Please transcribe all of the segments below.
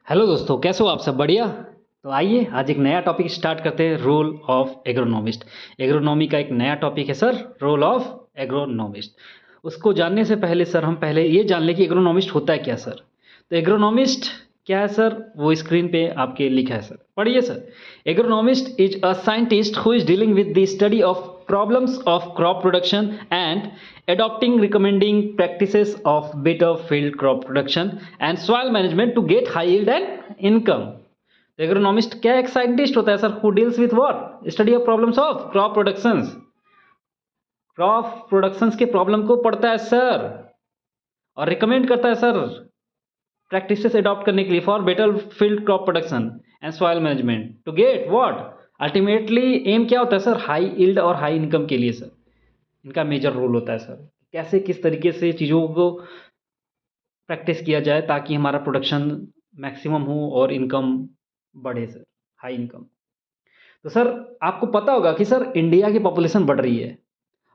Hello दोस्तों, कैसे हो आप सब? बढ़िया। तो आइए आज एक नया टॉपिक स्टार्ट करते हैं, रोल ऑफ एग्रोनॉमिस्ट। एग्रोनॉमी का एक नया टॉपिक है सर, रोल ऑफ एग्रोनॉमिस्ट। उसको जानने से पहले सर हम पहले ये जान लें कि एग्रोनॉमिस्ट होता है क्या सर। तो एग्रोनॉमिस्ट क्या है सर, वो स्क्रीन पे आपके लिखा है सर, पढ़िए sir. Agronomist is a scientist who is dealing with the study of problems of crop production and adopting recommending practices of better field crop production and soil management to get high yield and income। तो agronomist क्या एक scientist होता है sir, who deals with what, study of problems of crop productions. Crop productions के problem को पढ़ता है sir और रिकमेंड करता है सर प्रैक्टिसेस अडॉप्ट करने के लिए for better field crop production and soil management to get what, ultimately aim क्या होता है सर, हाई यील्ड और हाई इनकम के लिए सर इनका मेजर रोल होता है सर। कैसे किस तरीके से चीज़ों को प्रैक्टिस किया जाए ताकि हमारा प्रोडक्शन मैक्सिमम हो और इनकम बढ़े सर, हाई इनकम। तो सर आपको पता होगा कि सर इंडिया की पॉपुलेशन बढ़ रही है,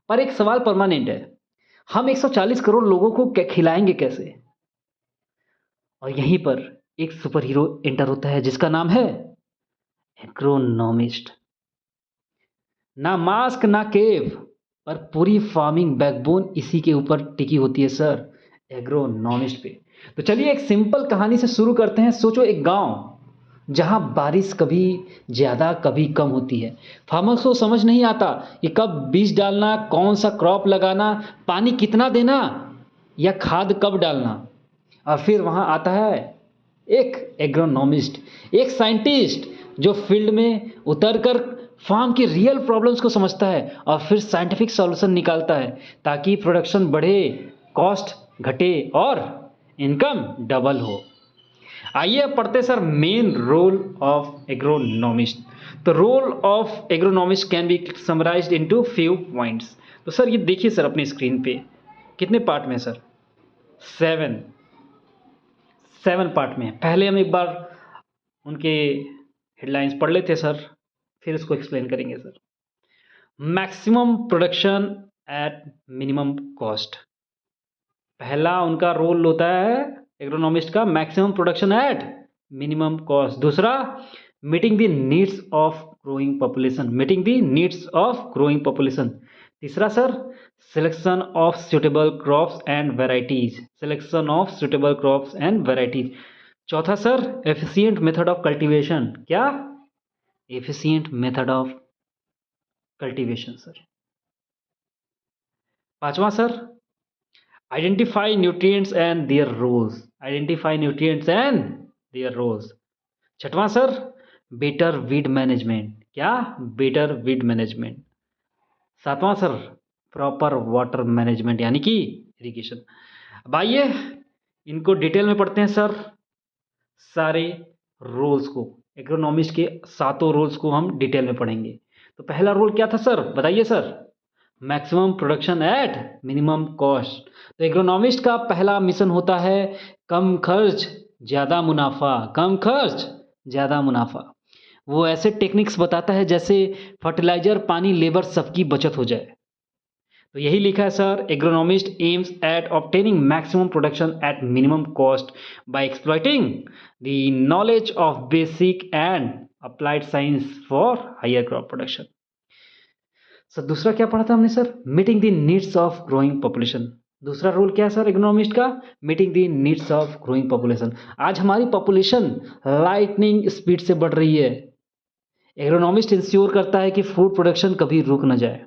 पर एक सवाल परमानेंट है, हम 140 करोड़ लोगों को खिलाएंगे कैसे? और यहीं पर एक सुपर हीरो एंटर होता है जिसका नाम है एग्रोनॉमिस्ट। ना मास्क ना केव, पर पूरी फार्मिंग बैकबोन इसी के ऊपर टिकी होती है सर, एग्रोनॉमिस्ट पे। तो चलिए एक सिंपल कहानी से शुरू करते हैं। सोचो एक गांव जहां बारिश कभी ज़्यादा कभी कम होती है। फार्मर्स को समझ नहीं आता कि कब बीज डालना, कौन सा क्रॉप लगाना, पानी कितना देना या खाद कब डालना। और फिर वहाँ आता है एक एग्रोनॉमिस्ट, एक साइंटिस्ट जो फील्ड में उतरकर फार्म की रियल प्रॉब्लम्स को समझता है और फिर साइंटिफिक सॉल्यूशन निकालता है ताकि प्रोडक्शन बढ़े, कॉस्ट घटे और इनकम डबल हो। आइए अब पढ़ते sir main role of agronomist. तो role of agronomist can be summarized into few points. तो सर ये देखिए सर अपनी स्क्रीन पे कितने पार्ट में सर, सेवन सेवन पार्ट में। पहले हम एक बार उनके हेडलाइंस पढ़ लेते सर, फिर इसको एक्सप्लेन करेंगे sir. Maximum production at minimum cost, पहला उनका रोल होता है एग्रोनॉमिस्ट का, maximum production at minimum cost. दूसरा, meeting the needs of growing population, meeting the needs of growing population. तीसरा sir, selection of suitable crops and varieties, selection of suitable crops and varieties. चौथा sir, efficient method of cultivation, क्या efficient method of cultivation sir. पांचवा sir, identify nutrients and their roles, identify nutrients and their roles. छठवां sir, better weed management, क्या better weed management. सातवां sir, proper water management यानी कि irrigation. अब आइए इनको डिटेल में पढ़ते हैं सर, सारे रोल्स को, एग्रोनॉमिस्ट के सातों रोल्स को हम डिटेल में पढ़ेंगे। तो पहला रोल क्या था सर, बताइए sir, maximum production at minimum cost. तो एग्रोनॉमिस्ट का पहला मिशन होता है कम खर्च ज़्यादा मुनाफा, कम खर्च ज़्यादा मुनाफा। वो ऐसे टेक्निक्स बताता है जैसे फर्टिलाइजर, पानी, लेबर सबकी बचत हो जाए। तो यही लिखा है sir, agronomist aims at obtaining maximum production at minimum cost by exploiting the knowledge of basic and applied science for higher crop production. Sir दूसरा क्या पढ़ा था हमने sir, meeting the needs of growing population. दूसरा role क्या है sir agronomist का, meeting the needs of growing population. आज हमारी पॉपुलेशन लाइटनिंग स्पीड से बढ़ रही है, एग्रोनॉमिस्ट इंश्योर करता है कि फूड प्रोडक्शन कभी रुक न जाए।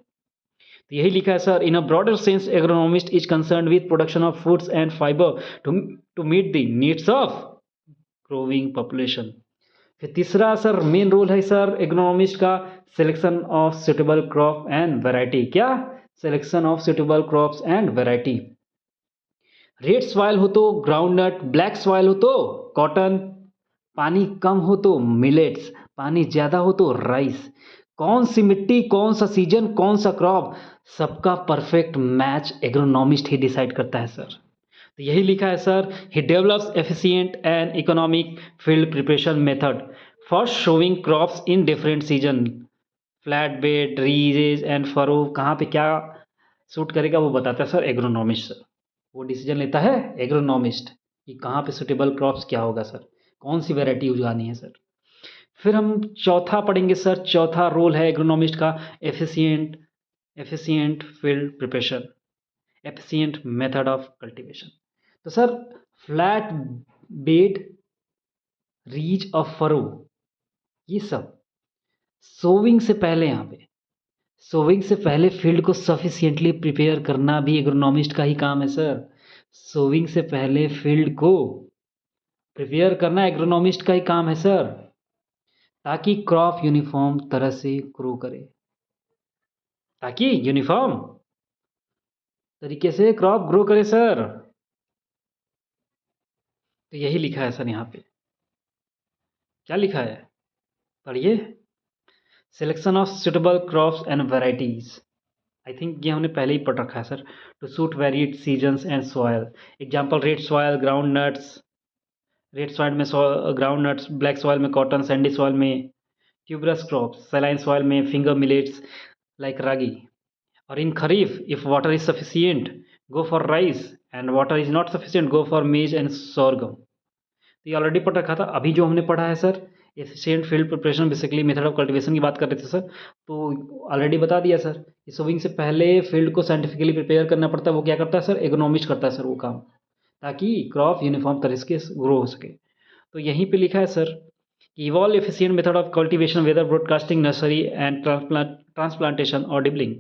तो यही लिखा है sir, in a broader sense agronomist is concern with production of foods and fiber to meet the needs of growing population. फिर तीसरा सर मेन रोल है सर एग्रोनॉमिस्ट का, selection of suitable crop and variety, क्या selection of suitable crops and variety. Red soil हो तो groundnut, black soil हो तो cotton, पानी कम हो तो मिलेट्स, पानी ज़्यादा हो तो राइस। कौन सी मिट्टी, कौन सा सीजन, कौन सा क्रॉप, सबका परफेक्ट मैच एग्रोनॉमिस्ट ही डिसाइड करता है सर। तो यही लिखा है sir, he develops efficient and economic field preparation method for showing crops in different season, flat bed, ridges and furrow, कहाँ पे क्या सूट करेगा वो बताता है सर एग्रोनॉमिस्ट सर। वो डिसीजन लेता है एग्रोनॉमिस्ट कि कहाँ पे सुटेबल क्रॉप्स क्या होगा सर। कौन सी वैरायटी उगानी है सर। फिर हम चौथा पढ़ेंगे सर, चौथा रोल है एग्रोनॉमिस्ट का efficient efficient field preparation, efficient method of cultivation. तो sir flat bed, reach of furrow, ये सब सोविंग से पहले, यहाँ पे सोविंग से पहले फील्ड को सफिशिएंटली प्रिपेयर करना भी एग्रोनॉमिस्ट का ही काम है सर। सोविंग से पहले फील्ड को प्रिपेयर करना एग्रोनॉमिस्ट का ही काम है सर, ताकि क्रॉप यूनिफॉर्म तरह से ग्रो करे, ताकि यूनिफॉर्म तरीके से क्रॉप ग्रो करे सर। तो यही लिखा है सर यहाँ पे। क्या लिखा है पढ़िए। Selection of suitable crops and varieties, I think ये हमने पहले ही पढ़ रखा है sir. To suit varied seasons and soil, example red soil ground nuts, red soil में ग्राउंड नट्स, ब्लैक सॉइल में कॉटन, सैंडी सॉइल में ट्यूबरस क्रॉप्स, सैलाइन सॉइल में फिंगर मिलेट्स लाइक रागी। और in kharif if water is sufficient go for rice and water is not sufficient go for मेज and sorghum. तो ये already पढ़ रखा था। अभी जो हमने पढ़ा है sir efficient field preparation, basically method of cultivation की बात कर रहे थे सर। तो ऑलरेडी बता दिया सर कि सोविंग से पहले फील्ड को साइंटिफिकली प्रिपेयर करना पड़ता है। वो क्या करता है सर, एग्रोनॉमिस्ट करता है सर वो काम, ताकि क्रॉप यूनिफॉर्म तरह से ग्रो हो सके। तो यहीं पे लिखा है सर कि evolve efficient method of cultivation whether broadcasting, nursery and transplantation और dibbling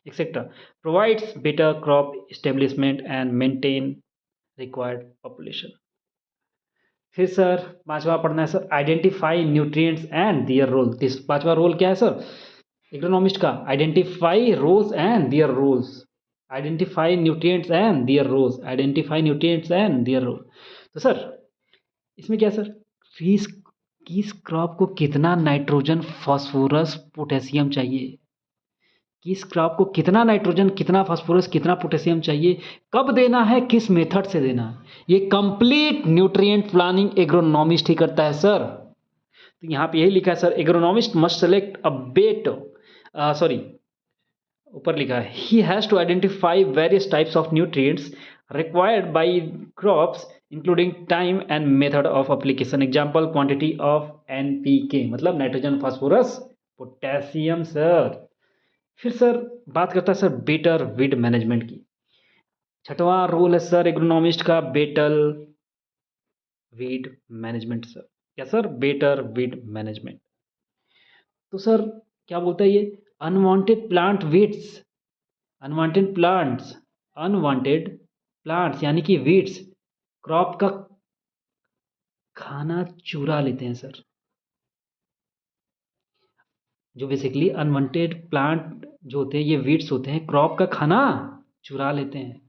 etcetera provides better crop establishment and maintain required population. फिर सर पांचवा पढ़ना है sir identify nutrients and their role. पांचवा रोल क्या है सर इकोनॉमिस्ट का, identify roles and their roles, identify nutrients and their roles, identify nutrients and their role. तो सर इसमें क्या है सर, किस किस क्रॉप को कितना नाइट्रोजन, फास्फोरस, पोटेशियम चाहिए, किस क्रॉप को कितना नाइट्रोजन, कितना फास्फोरस, कितना पोटेशियम चाहिए, कब देना है, किस मेथड से देना है, ये कंप्लीट न्यूट्रिएंट प्लानिंग एग्रोनॉमिस्ट ही करता है सर। तो यहाँ पे यही लिखा है sir agronomist must select a bet, sorry ऊपर लिखा है ही has to identify various types of nutrients required by crops including time and method of application, example quantity of NPK मतलब नाइट्रोजन, फास्फोरस, पोटेशियम सर। फिर sir बात करता है sir better weed management की। छठवां रोल है सर एग्रोनॉमिस्ट का better weed management sir. क्या सर, बेटर वीड मैनेजमेंट। तो सर क्या बोलता है ये, unwanted plant weeds, unwanted plants, unwanted plants यानी कि वीड्स क्रॉप का खाना चुरा लेते हैं सर। जो बेसिकली अनवांटेड प्लांट जो होते हैं, ये वीड्स होते हैं, क्रॉप का खाना चुरा लेते हैं।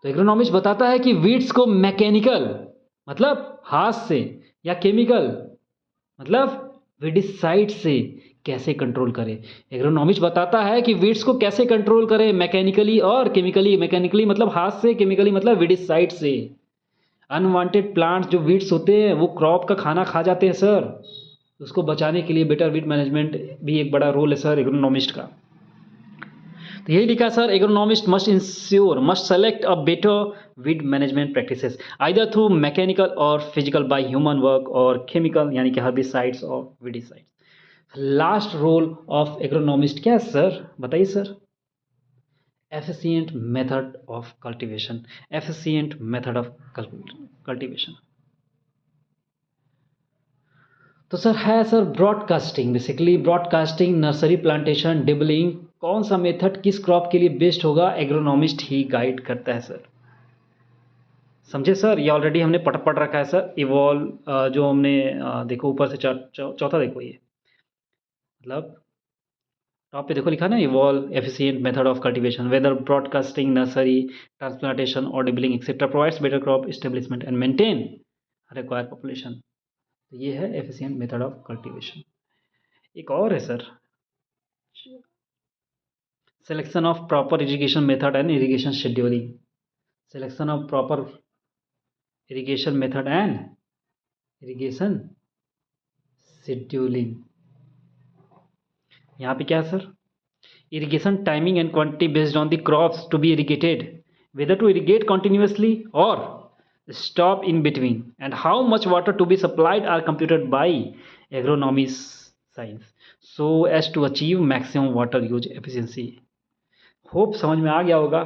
तो एग्रोनॉमिस्ट बताता है कि वीड्स को मैकेनिकल मतलब हाथ से या केमिकल मतलब विडिसाइड से कैसे कंट्रोल करें। एग्रोनॉमिस्ट बताता है कि वीड्स को कैसे कंट्रोल करें, मैकेनिकली और केमिकली। मैकेनिकली मतलब हाथ से, केमिकली मतलब विडिसाइड से। अनवांटेड प्लांट्स जो वीड्स होते हैं वो क्रॉप का खाना खा जाते हैं सर। उसको बचाने के लिए बेटर वीड मैनेजमेंट भी एक बड़ा रोल है सर एग्रोनॉमिस्ट का। तो यही लिखा sir agronomist must ensure, must select a better weed management practices either through mechanical और फिजिकल बाय ह्यूमन वर्क और केमिकल यानी कि हर्बिसाइड्स और विडिसाइड्स। लास्ट रोल ऑफ एग्रोनॉमिस्ट क्या है सर, बताइए sir. Efficient method of cultivation, efficient method of cultivation. तो sir है sir broadcasting, basically broadcasting, nursery plantation, dibbling, कौन सा मेथड किस क्रॉप के लिए बेस्ट होगा एग्रोनॉमिस्ट ही गाइड करता है सर। समझे सर, ये ऑलरेडी हमने पढ़ रखा है सर। इवॉल्व जो हमने देखो ऊपर से चौथा देखो, ये मतलब टॉप पे देखो लिखा ना, evolve efficient method of cultivation whether broadcasting, nursery, transplantation और dibbling etcetera provides better crop establishment and maintain required population. तो ये है एफिशिएंट मेथड ऑफ कल्टीवेशन। एक और है sir selection of proper irrigation method and irrigation scheduling, selection of proper irrigation method and irrigation scheduling. यहाँ पे क्या है sir, irrigation timing and quantity based on the crops to be irrigated, whether to irrigate continuously और stop in between, and how much water to be supplied are computed by agronomy science so as to achieve maximum water use efficiency. Hope समझ में आ गया होगा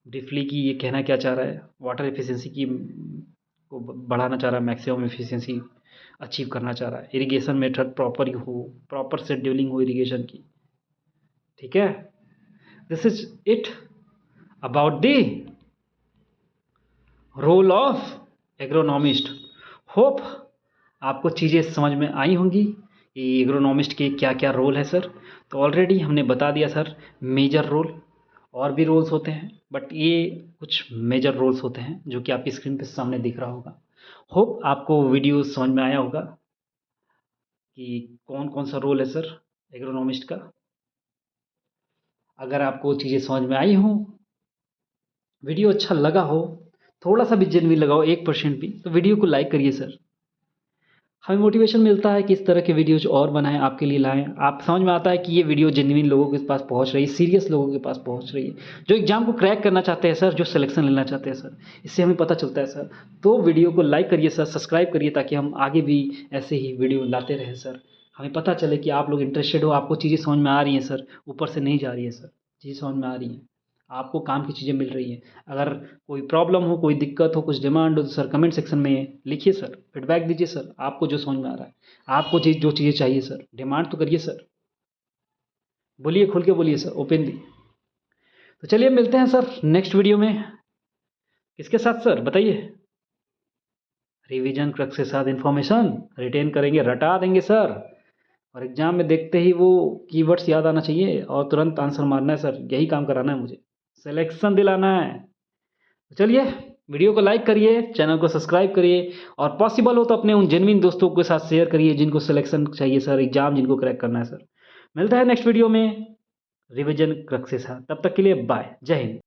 briefly कि ये कहना क्या चाह रहा है. वाटर एफिशिएंसी की को बढ़ाना चाह रहा है, मैक्सिमम एफिशिएंसी अचीव करना चाह रहा है. इरिगेशन मेथड प्रॉपर हो, प्रॉपर शेड्यूलिंग हो इरिगेशन की. ठीक है, this is it about the role of agronomist. Hope आपको चीज़ें समझ में आई होंगी कि एग्रोनॉमिस्ट के क्या क्या रोल है सर. तो ऑलरेडी हमने बता दिया सर मेजर रोल. और भी रोल्स होते हैं बट ये कुछ मेजर रोल्स होते हैं जो कि आपकी स्क्रीन पे सामने दिख रहा होगा. होप आपको वीडियो समझ में आया होगा कि कौन कौन सा रोल है सर एग्रोनॉमिस्ट का. अगर आपको चीज़ें समझ में आई हों, वीडियो अच्छा लगा हो, थोड़ा सा भी जेन्युइन लगा हो 1% भी, तो वीडियो को लाइक करिए सर. हमें मोटिवेशन मिलता है कि इस तरह के वीडियोज और बनाएं, आपके लिए लाएं. आप समझ में आता है कि ये वीडियो जेन्युइन लोगों के पास पहुंच रही है, सीरियस लोगों के पास पहुंच रही है, जो एग्जाम को क्रैक करना चाहते हैं सर, जो सिलेक्शन लेना चाहते हैं सर. इससे हमें पता चलता है सर. तो वीडियो को लाइक करिए सर, सब्सक्राइब करिए ताकि हम आगे भी ऐसे ही वीडियो लाते रहें सर. हमें पता चले कि आप लोग इंटरेस्टेड हो, आपको चीज़ें समझ में आ रही हैं सर, ऊपर से नहीं जा रही है सर, चीज़ें समझ में आ रही हैं, आपको काम की चीज़ें मिल रही हैं. अगर कोई प्रॉब्लम हो, कोई दिक्कत हो, कुछ डिमांड हो तो सर कमेंट सेक्शन में लिखिए सर, फीडबैक दीजिए सर. आपको जो समझ में आ रहा है, आपको जो चीज़ें चाहिए सर, डिमांड तो करिए सर. बोलिए, खुल के बोलिए सर, ओपनली. तो चलिए मिलते हैं सर नेक्स्ट वीडियो में. किसके साथ सर बताइए. रिवीजन क्रक्स के साथ इन्फॉर्मेशन रिटेन करेंगे, रटा देंगे सर. और एग्जाम में देखते ही वो कीवर्ड्स याद आना चाहिए और तुरंत आंसर मारना है सर. यही काम कराना है मुझे, सिलेक्शन दिलाना है. तो चलिए वीडियो को लाइक करिए, चैनल को सब्सक्राइब करिए, और पॉसिबल हो तो अपने उन जेन्युइन दोस्तों के साथ शेयर करिए जिनको सिलेक्शन चाहिए सर, एग्जाम जिनको क्रैक करना है सर. मिलता है नेक्स्ट वीडियो में रिवीजन क्रक्स के साथ. तब तक के लिए बाय, जय हिंद.